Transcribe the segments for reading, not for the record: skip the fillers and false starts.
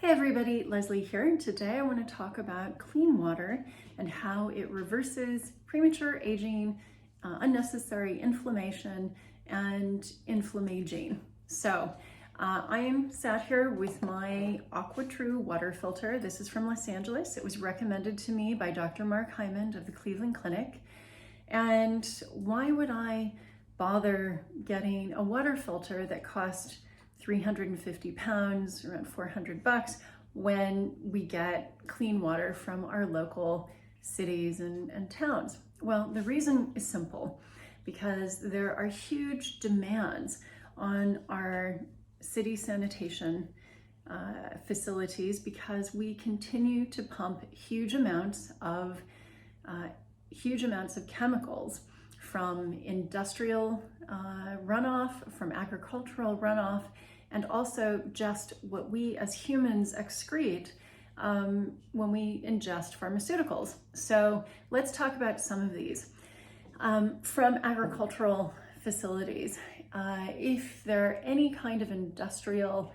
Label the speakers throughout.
Speaker 1: Hey everybody, Leslie here, and today I want to talk about clean water and how it reverses premature aging, unnecessary inflammation, and inflammaging. So I am sat here with my AquaTrue water filter. This is from Los Angeles. It was recommended to me by Dr. Mark Hyman of the Cleveland Clinic. And why would I bother getting a water filter that cost 350 pounds, around 400 bucks, when we get clean water from our local cities and towns? Well, the reason is simple, because there are huge demands on our city sanitation facilities, because we continue to pump huge amounts of chemicals from industrial runoff, from agricultural runoff, and also just what we as humans excrete when we ingest pharmaceuticals. So let's talk about some of these. From agricultural facilities, if there are any kind of industrial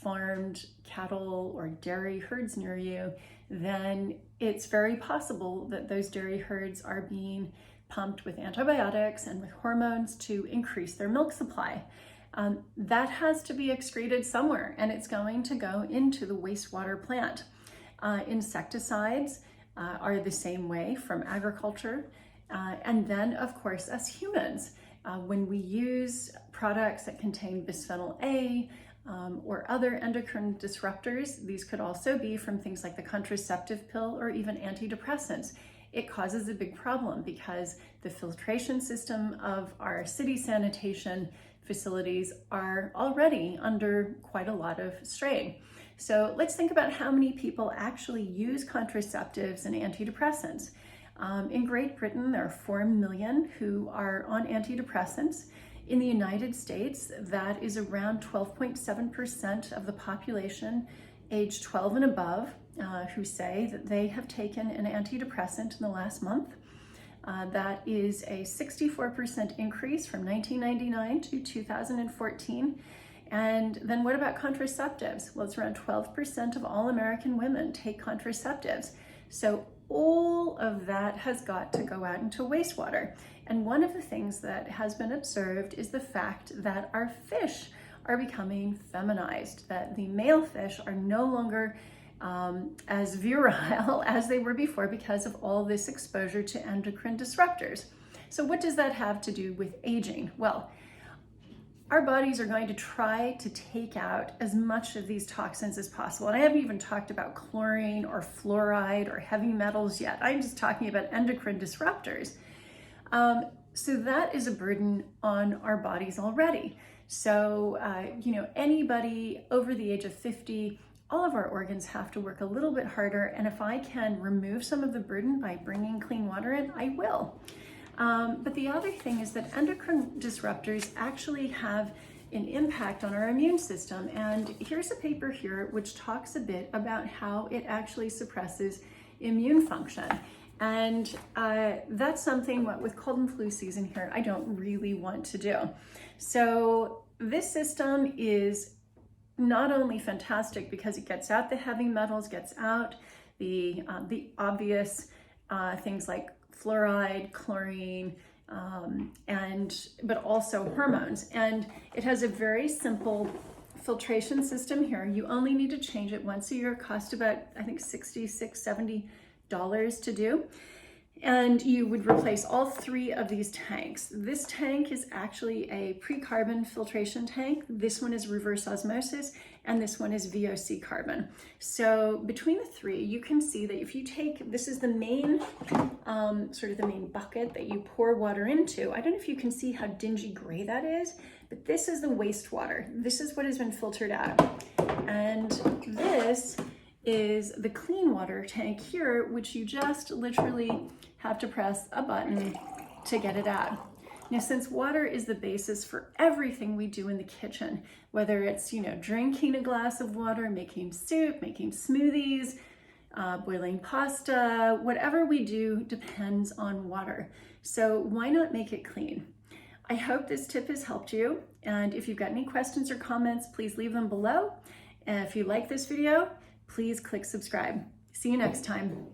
Speaker 1: farmed cattle or dairy herds near you, then it's very possible that those dairy herds are being pumped with antibiotics and with hormones to increase their milk supply. That has to be excreted somewhere, and it's going to go into the wastewater plant. Insecticides are the same way from agriculture. And then, of course, as humans, when we use products that contain bisphenol A or other endocrine disruptors, these could also be from things like the contraceptive pill or even antidepressants. It causes a big problem because the filtration system of our city sanitation facilities are already under quite a lot of strain. So let's think about how many people actually use contraceptives and antidepressants. In Great Britain, there are 4 million who are on antidepressants. In the United States, that is around 12.7% of the population age 12 and above who say that they have taken an antidepressant in the last month. That is a 64% increase from 1999 to 2014. And then what about contraceptives? Well, it's around 12% of all American women take contraceptives. So all of that has got to go out into wastewater. And one of the things that has been observed is the fact that our fish are becoming feminized, that the male fish are no longer as virile as they were before because of all this exposure to endocrine disruptors. So what does that have to do with aging? Well, our bodies are going to try to take out as much of these toxins as possible. And I haven't even talked about chlorine or fluoride or heavy metals yet. I'm just talking about endocrine disruptors. So that is a burden on our bodies already. So, anybody over the age of 50, all of our organs have to work a little bit harder. And if I can remove some of the burden by bringing clean water in, I will. But the other thing is that endocrine disruptors actually have an impact on our immune system. And here's a paper here which talks a bit about how it actually suppresses immune function. And that's something, with cold and flu season here, I don't really want to do. So this system is not only fantastic because it gets out the heavy metals, gets out the obvious things like fluoride, chlorine, but also hormones. And it has a very simple filtration system here. You only need to change it once a year. It costs about, I think, $66, $70 to do. And you would replace all 3 of these tanks. This tank is actually a pre-carbon filtration tank. This one is reverse osmosis, and this one is VOC carbon. So between the 3, you can see that if you take, this is the main, sort of the main bucket that you pour water into. I don't know if you can see how dingy gray that is, but this is the wastewater. This is what has been filtered out. And this is the clean water tank here, which you just literally have to press a button to get it out. Now, since water is the basis for everything we do in the kitchen, whether it's, drinking a glass of water, making soup, making smoothies, boiling pasta, whatever we do depends on water. So why not make it clean? I hope this tip has helped you. And if you've got any questions or comments, please leave them below. And if you like this video, please click subscribe. See you next time.